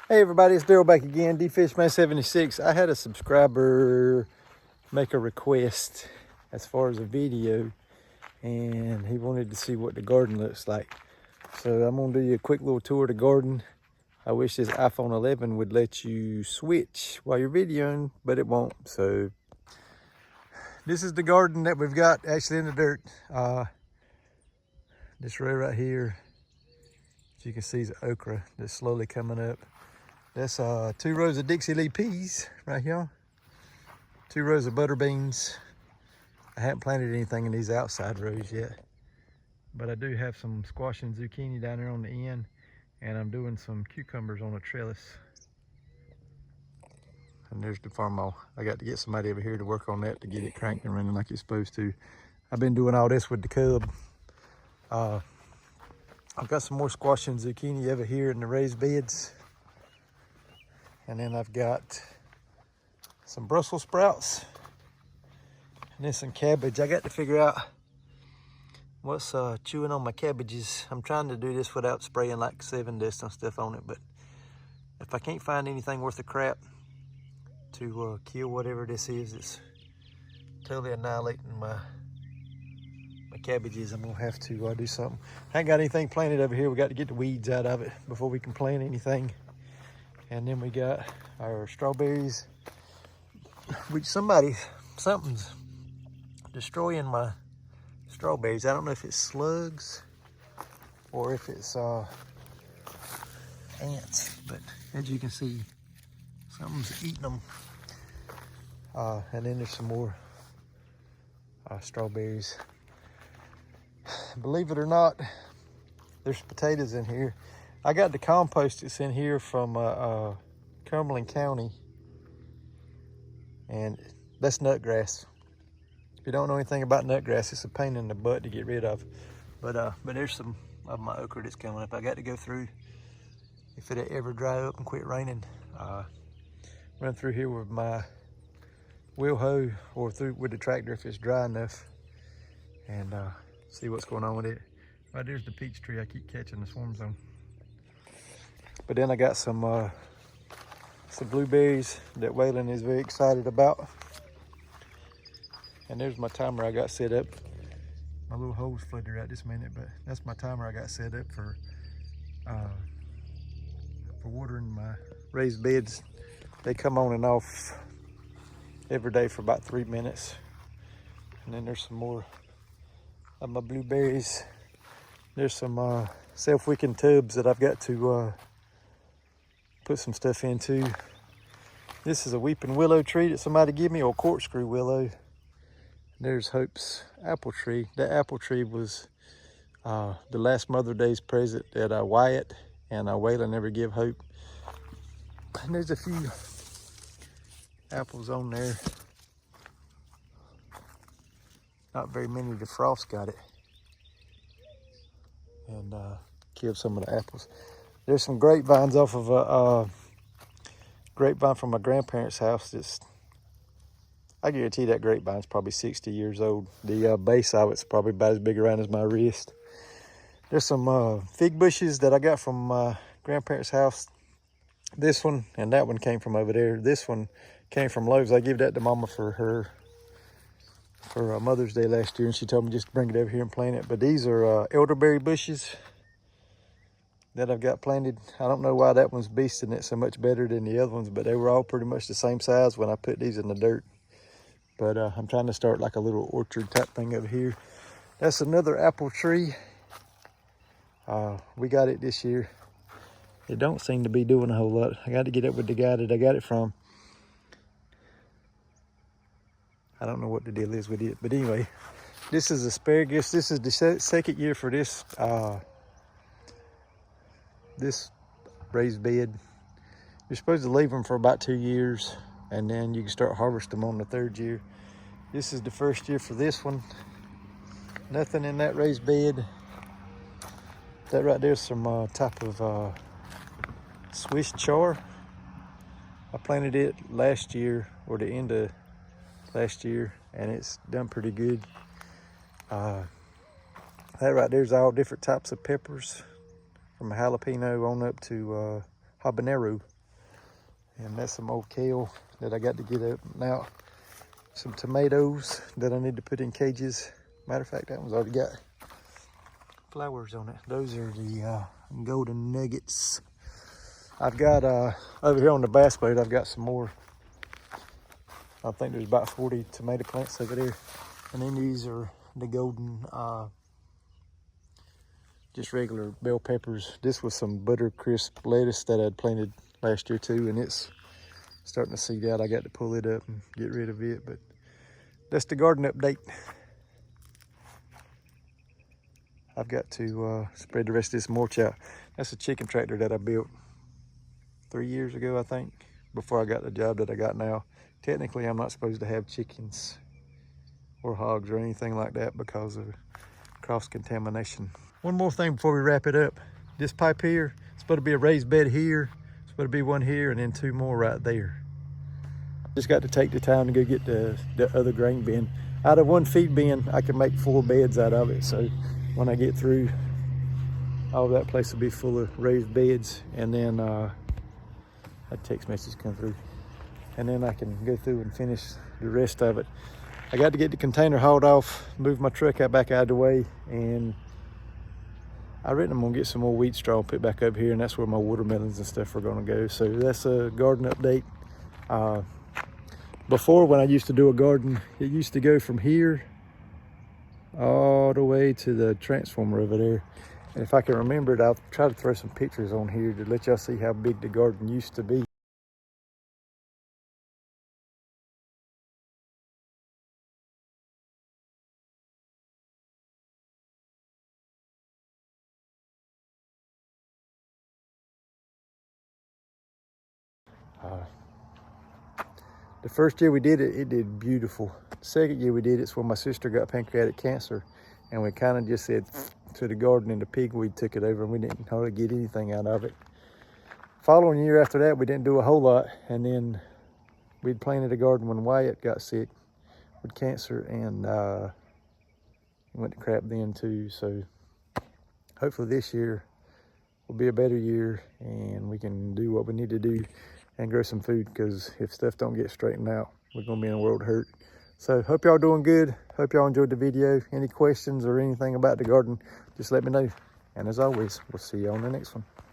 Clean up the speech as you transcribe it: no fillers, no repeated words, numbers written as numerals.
Hey everybody, it's Daryl back again, DFishman76. I had a subscriber make a request as far as a video, and he wanted to see what the garden looks like. So I'm gonna do you a quick little tour of the garden. I wish this iPhone 11 would let you switch while you're videoing, but it won't. So this is the garden that we've got actually in the dirt. This row right here, as you can see, is okra that's slowly coming up. That's 2 rows of Dixie Lee peas right here. 2 rows of butter beans. I haven't planted anything in these outside rows yet, but I do have some squash and zucchini down there on the end, and I'm doing some cucumbers on a trellis. And there's the farm mall. I got to get somebody over here to work on that to get it cranked and running like it's supposed to. I've been doing all this with the cub. I've got some more squash and zucchini over here in the raised beds. And then I've got some Brussels sprouts and then some cabbage. I got to figure out what's chewing on my cabbages. I'm trying to do this without spraying like 7 dust and stuff on it, but if I can't find anything worth the crap to kill whatever this is, it's totally annihilating my cabbages, I'm gonna have to do something. I ain't got anything planted over here. We got to get the weeds out of it before we can plant anything. And then we got our strawberries, which something's destroying my strawberries. I don't know if it's slugs or if it's ants, but as you can see, something's eating them. And then there's some more strawberries. Believe it or not, there's potatoes in here. I got the compost that's in here from Cumberland County, and that's nutgrass. If you don't know anything about nutgrass, it's a pain in the butt to get rid of. But there's some of my okra that's coming up. I got to go through, if it ever dry up and quit raining, run through here with my wheel hoe or through with the tractor if it's dry enough, and see what's going on with it. Right there's the peach tree I keep catching the swarms on. But then I got some blueberries that Waylon is very excited about. And there's my timer I got set up. My little hole's flooded right this minute, but that's my timer I got set up for watering my raised beds. They come on and off every day for about 3 minutes. And then there's some more of my blueberries. There's some self-wicking tubs that I've got to put some stuff into. This is a weeping willow tree that somebody gave me, or corkscrew willow. There's Hope's apple tree. That apple tree was the last Mother's Day's present that Wyatt and Waylon never give Hope. And there's a few apples on there. Not very many. The frost got it and killed some of the apples. There's some grapevines off of a grapevine from my grandparents' house. I guarantee that grapevine's probably 60 years old. The base of it's probably about as big around as my wrist. There's some fig bushes that I got from my grandparents' house. This one and that one came from over there. This one came from Lowe's. I gave that to Mama for Mother's Day last year, and she told me just to bring it over here and plant it. But these are elderberry bushes that I've got planted. I don't know why that one's beasting it so much better than the other ones, but they were all pretty much the same size when I put these in the dirt. But I'm trying to start like a little orchard type thing over here. That's another apple tree. We got it this year. It don't seem to be doing a whole lot. I got to get up with the guy that I got it from. I don't know what the deal is with it, but anyway, this is asparagus. This is the second year for this this raised bed. You're supposed to leave them for about 2 years, and then you can start harvesting them on the 3rd year. This is the 1st year for this one. Nothing in that raised bed. That right there's some type of Swiss char. I planted it last year or the end of last year, and it's done pretty good. That right there's all different types of peppers, from jalapeno on up to habanero. And that's some old kale that I got to get up now. Some tomatoes that I need to put in cages. Matter of fact, that one's already got flowers on it. Those are the golden nuggets. I've got over here on the bass boat, I've got some more. I think there's about 40 tomato plants over there. And then these are the golden, just regular bell peppers. This was some butter crisp lettuce that I'd planted last year too, and it's starting to seed out. I got to pull it up and get rid of it, but that's the garden update. I've got to spread the rest of this mulch out. That's a chicken tractor that I built 3 years ago, I think, before I got the job that I got now. Technically, I'm not supposed to have chickens or hogs or anything like that because of cross-contamination. One more thing before we wrap it up. This pipe here, it's supposed to be a raised bed here. It's supposed to be one here and then 2 more right there. Just got to take the time to go get the other grain bin. Out of 1 feed bin, I can make 4 beds out of it. So when I get through, all that place will be full of raised beds. And then a text message come through. And then I can go through and finish the rest of it. I got to get the container hauled off, move my truck back out of the way, and I reckon I'm gonna get some more wheat straw put back up here, and that's where my watermelons and stuff are gonna go. So that's a garden update. Before, when I used to do a garden, it used to go from here all the way to the transformer over there. And if I can remember it, I'll try to throw some pictures on here to let y'all see how big the garden used to be. The first year we did it, it did beautiful. The second year we did it's when my sister got pancreatic cancer, and we kind of just said to the garden, and the pigweed took it over, and we didn't hardly get anything out of it. Following year after that, we didn't do a whole lot, and then we'd planted a garden when Wyatt got sick with cancer, and went to crap then too. So hopefully this year will be a better year, and we can do what we need to do and grow some food, because if stuff don't get straightened out, we're gonna be in a world of hurt. So hope y'all doing good. Hope y'all enjoyed the video. Any questions or anything about the garden, just let me know. And as always, we'll see you on the next one.